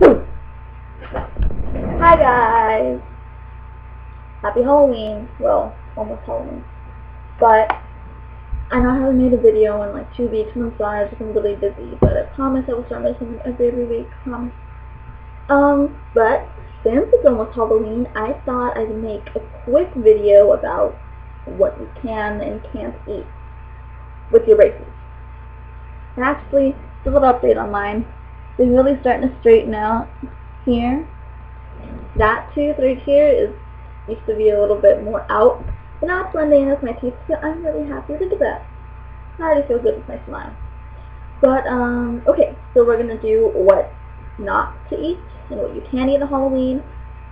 Hi guys! Happy Halloween! Well, almost Halloween. But I know I haven't made a video in like 2 weeks and I'm sorry, I've just been really busy, but I promise I will start making every week, promise. But since it's almost Halloween, I thought I'd make a quick video about what you can and can't eat with your braces. And actually, just a little update on mine. They're really starting to straighten out here. That tooth right here used to be a little bit more out, but now it's blending in with my teeth, so I'm really happy. Look at that. I already feel good with my smile. But, okay, so we're going to do what not to eat and what you can eat on Halloween.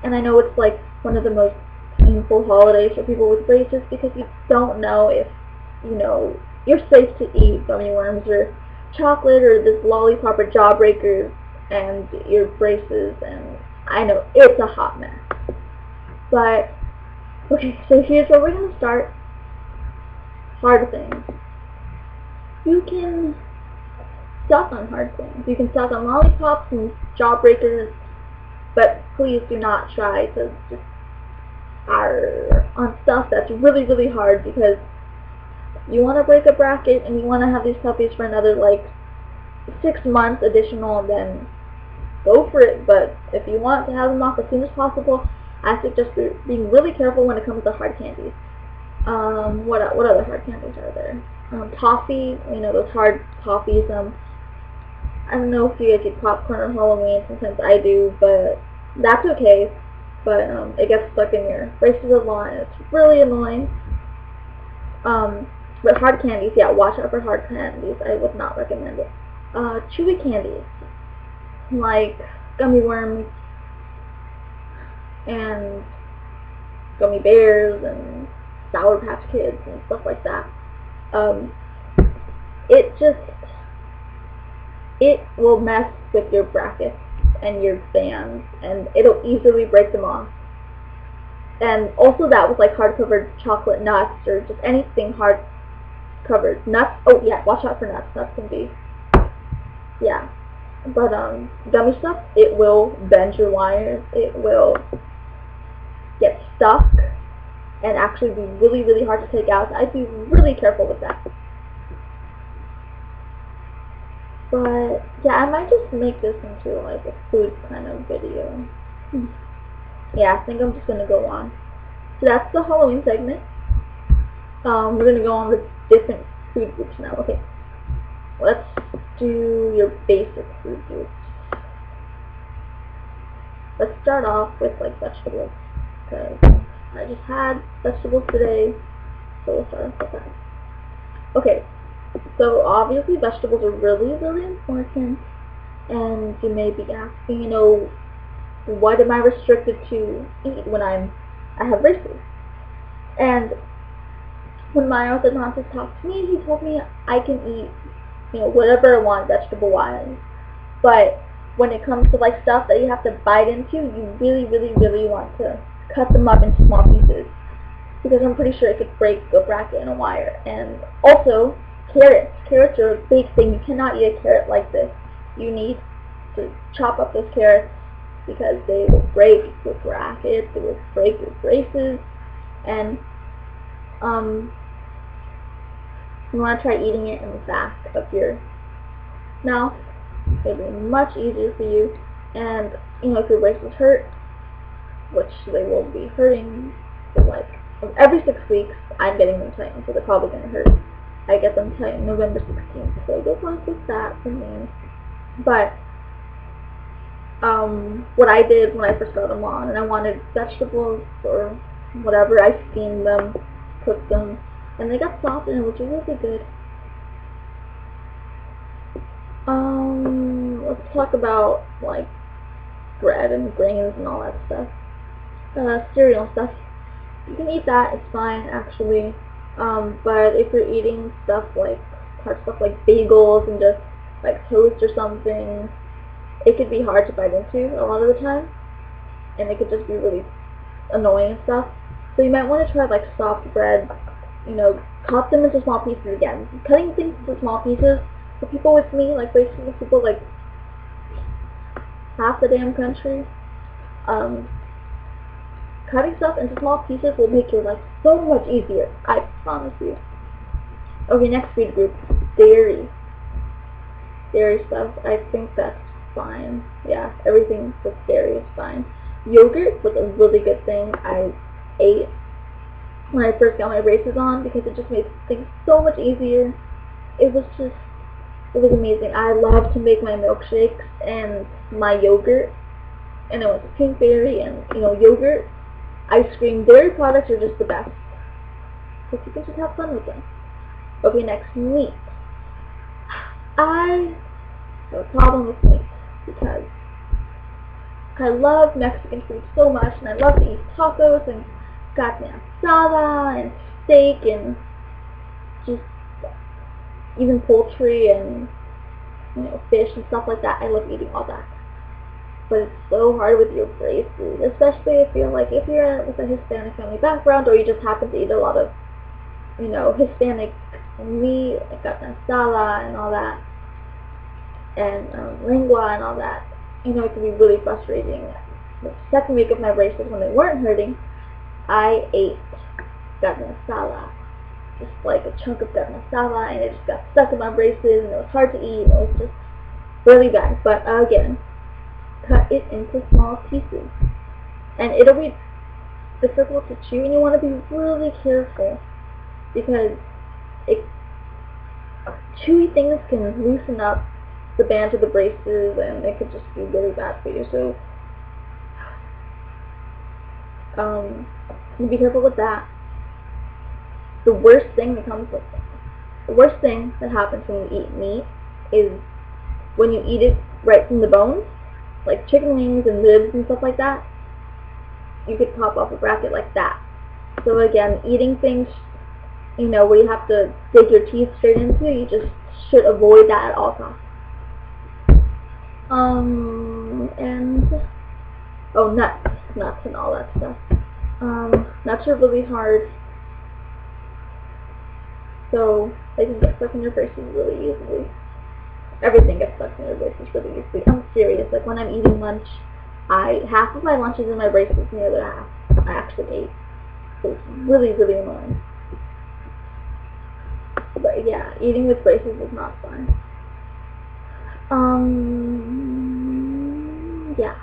And I know it's like one of the most painful holidays for people with braces because you don't know if, you know, you're safe to eat gummy worms or chocolate or this lollipop or jawbreakers and your braces, and I know it's a hot mess. But, okay, so here's where we're going to start. Hard things. You can suck on hard things. You can suck on lollipops and jawbreakers, but please do not try to just on stuff that's really, really hard, because you want to break a bracket and you want to have these puppies for another, like, 6 months additional, then go for it. But if you want to have them off as soon as possible, I suggest being really careful when it comes to hard candies. What other hard candies are there? Toffee, you know, those hard toffees. I don't know if you guys eat popcorn on Halloween. Sometimes I do, but that's okay. But it gets stuck in your braces a lot, and it's really annoying. But hard candies, yeah, watch out for hard candies. I would not recommend it. Chewy candies, like gummy worms and gummy bears and Sour Patch Kids and stuff like that. It will mess with your brackets and your bands, and it'll easily break them off. And also that was like hard covered chocolate nuts or just anything hard covered. Nuts, oh yeah, watch out for nuts. Nuts can be, yeah. But gummy stuff, it will bend your wires. It will get stuck and actually be really, really hard to take out. So I'd be really careful with that. But yeah, I might just make this into like a food kind of video. Yeah, I think I'm just gonna go on. So that's the Halloween segment. We're gonna go on with different food groups now. Okay, let's do your basic food groups. Let's start off with like vegetables, because I just had vegetables today, so we'll start off with that. Okay, so obviously vegetables are really, really important, and you may be asking, you know, what am I restricted to eat when I have braces? And when my orthodontist talked to me, he told me I can eat, you know, whatever I want vegetable-wise, but when it comes to like stuff that you have to bite into, you really, really, really want to cut them up into small pieces, because I'm pretty sure it could break a bracket and a wire. And also, carrots. Carrots are a big thing. You cannot eat a carrot like this. You need to chop up those carrots, because they will break your brackets, they will break your braces, and you want to try eating it in the back of your mouth. It'll be much easier for you. And, you know, if your braces hurt, which they will be hurting for like every 6 weeks, I'm getting them tightened, so they're probably going to hurt. I get them tightened November 16th, so good luck with that for me. But what I did when I first got them on, and I wanted vegetables or whatever, I steamed them, cooked them, and they got soft, and it was really good. Let's talk about like bread and grains and all that stuff. Cereal stuff. You can eat that, it's fine actually. But if you're eating stuff like hard stuff like bagels and just like toast or something, it could be hard to bite into a lot of the time, and it could just be really annoying and stuff. So you might want to try like soft bread, you know, cut them into small pieces again. Cutting things into small pieces, for people with me, like braces, people like, half the damn country. Cutting stuff into small pieces will make your life so much easier, I promise you. Okay, next food group, dairy. Dairy stuff, I think that's fine. Yeah, everything with dairy is fine. Yogurt was a really good thing I ate when I first got my braces on because it just made things so much easier. It was amazing. I love to make my milkshakes and my yogurt, and it was pinkberry and, you know, yogurt, ice cream, dairy products are just the best. Because you can just have fun with them. Okay, next, meat. I have a problem with meat because I love Mexican food so much, and I love to eat tacos and carne asada and steak and just even poultry and, you know, fish and stuff like that. I love eating all that. But it's so hard with your braces, especially if you're with a Hispanic family background, or you just happen to eat a lot of, you know, Hispanic meat, like carne asada and all that, and lengua and all that. You know, it can be really frustrating. The second week of my braces, when they weren't hurting, I ate carne asada, just like a chunk of carne asada, and it just got stuck in my braces, and it was hard to eat, and it was just really bad. But again, cut it into small pieces, and it'll be difficult to chew, and you want to be really careful because chewy things can loosen up the bands of the braces, and it could just be really bad for you. So be careful with that. The worst thing that happens when you eat meat is when you eat it right from the bones, like chicken wings and ribs and stuff like that. You could pop off a bracket like that. So again, eating things, you know, where you have to dig your teeth straight into, you just should avoid that at all costs. Nuts and all that stuff. Nuts are really hard, so they can get stuck in your braces really easily. Everything gets stuck in your braces really easily. I'm serious. Like when I'm eating lunch, half of my lunch is in my braces, and the other half I actually ate. So it's really, really annoying. But yeah, eating with braces is not fun. Yeah.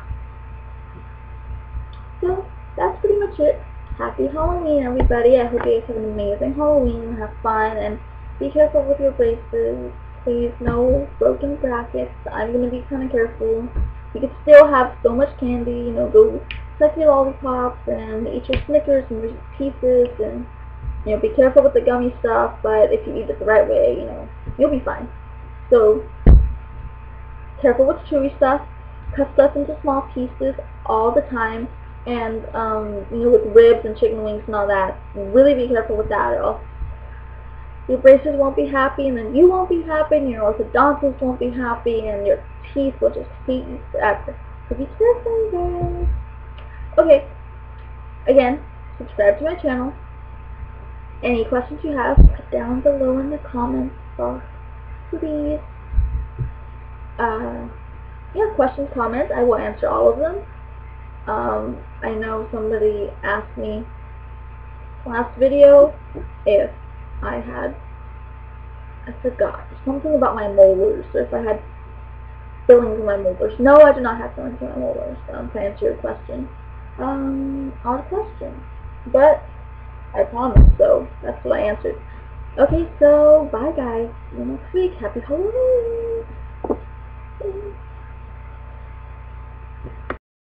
So that's pretty much it. Happy Halloween, everybody. I hope you guys have an amazing Halloween, have fun, and be careful with your braces. Please, no broken brackets. I'm going to be kind of careful. You can still have so much candy, you know, go suck your lollipops and eat your Snickers and your pieces, and, you know, be careful with the gummy stuff, but if you eat it the right way, you know, you'll be fine. So, careful with chewy stuff. Cut stuff into small pieces all the time. And, you know, with ribs and chicken wings and all that, really be careful with that, or else your braces won't be happy, and then you won't be happy, and your orthodontist won't be happy, and your teeth will just hate you forever. So be careful, guys. Okay, again, subscribe to my channel. Any questions you have, put down below in the comments box, please. Yeah, questions, comments, I will answer all of them. I know somebody asked me last video if I forgot something about my molars, or if I had fillings in my molars. No, I do not have fillings in my molars, to answer your question. Odd question, but I promise, so that's what I answered. Okay, so bye guys, see you next week. Happy Halloween!